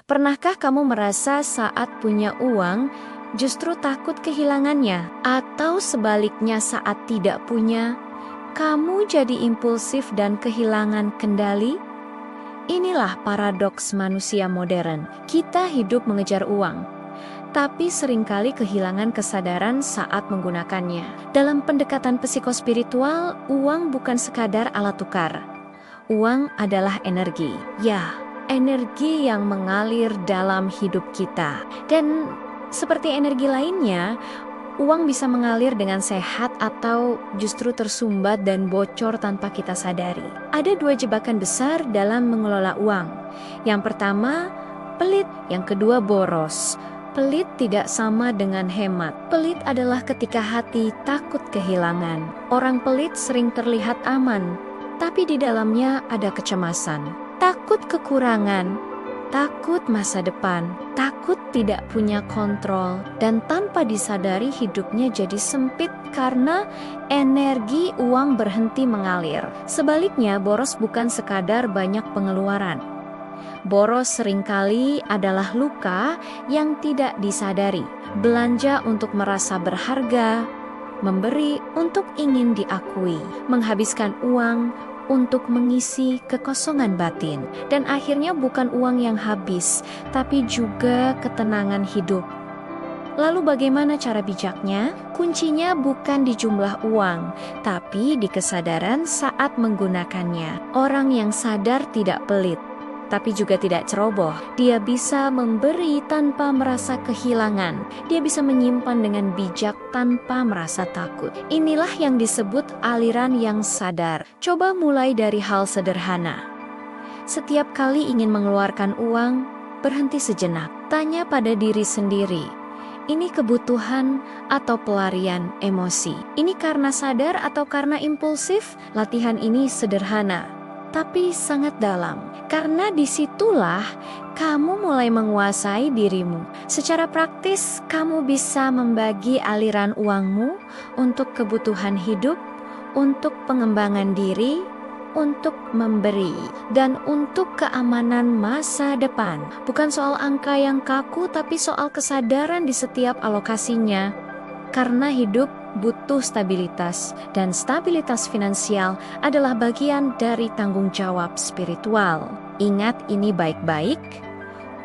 Pernahkah kamu merasa saat punya uang justru takut kehilangannya? Atau sebaliknya saat tidak punya, kamu jadi impulsif dan kehilangan kendali? Inilah paradoks manusia modern. Kita hidup mengejar uang, tapi seringkali kehilangan kesadaran saat menggunakannya. Dalam pendekatan psikospiritual, uang bukan sekadar alat tukar. Uang adalah energi. Ya, energi yang mengalir dalam hidup kita. Dan seperti energi lainnya, uang bisa mengalir dengan sehat atau justru tersumbat dan bocor tanpa kita sadari. Ada dua jebakan besar dalam mengelola uang. Yang pertama, pelit. Yang kedua, boros. Pelit tidak sama dengan hemat. Pelit adalah ketika hati takut kehilangan. Orang pelit sering terlihat aman, tapi di dalamnya ada kecemasan. Takut kekurangan, takut masa depan, takut tidak punya kontrol, dan tanpa disadari hidupnya jadi sempit karena energi uang berhenti mengalir. Sebaliknya, boros bukan sekadar banyak pengeluaran. Boros seringkali adalah luka yang tidak disadari. Belanja untuk merasa berharga, memberi untuk ingin diakui, menghabiskan uang untuk mengisi kekosongan batin. Dan akhirnya bukan uang yang habis, tapi juga ketenangan hidup. Lalu bagaimana cara bijaknya? Kuncinya bukan di jumlah uang, tapi di kesadaran saat menggunakannya. Orang yang sadar tidak pelit, tapi juga tidak ceroboh. Dia bisa memberi tanpa merasa kehilangan. Dia bisa menyimpan dengan bijak tanpa merasa takut. Inilah yang disebut aliran yang sadar. Coba mulai dari hal sederhana. Setiap kali ingin mengeluarkan uang, berhenti sejenak. Tanya pada diri sendiri, ini kebutuhan atau pelarian emosi? Ini karena sadar atau karena impulsif? Latihan ini sederhana, tapi sangat dalam. Karena disitulah kamu mulai menguasai dirimu. Secara praktis, kamu bisa membagi aliran uangmu untuk kebutuhan hidup, untuk pengembangan diri, untuk memberi, dan untuk keamanan masa depan. Bukan soal angka yang kaku, tapi soal kesadaran di setiap alokasinya. Karena hidup butuh stabilitas, dan stabilitas finansial adalah bagian dari tanggung jawab spiritual. Ingat ini baik-baik,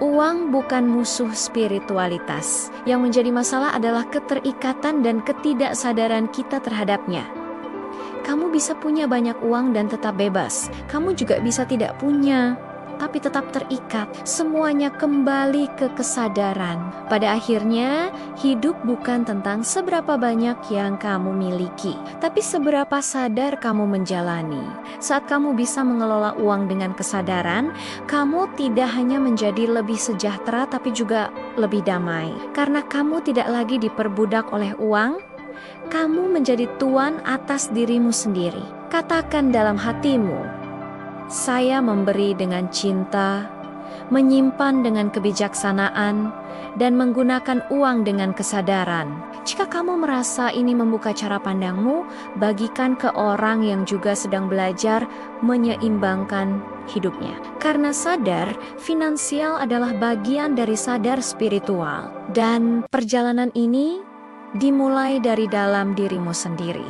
uang bukan musuh spiritualitas. Yang menjadi masalah adalah keterikatan dan ketidaksadaran kita terhadapnya. Kamu bisa punya banyak uang dan tetap bebas. Kamu juga bisa tidak punya, tapi tetap terikat. Semuanya kembali ke kesadaran. Pada akhirnya, hidup bukan tentang seberapa banyak yang kamu miliki, tapi seberapa sadar kamu menjalani. Saat kamu bisa mengelola uang dengan kesadaran, kamu tidak hanya menjadi lebih sejahtera, tapi juga lebih damai. Karena kamu tidak lagi diperbudak oleh uang, kamu menjadi tuan atas dirimu sendiri. Katakan dalam hatimu, saya memberi dengan cinta, menyimpan dengan kebijaksanaan, dan menggunakan uang dengan kesadaran. Jika kamu merasa ini membuka cara pandangmu, bagikan ke orang yang juga sedang belajar menyeimbangkan hidupnya. Karena sadar finansial adalah bagian dari sadar spiritual. Dan perjalanan ini dimulai dari dalam dirimu sendiri.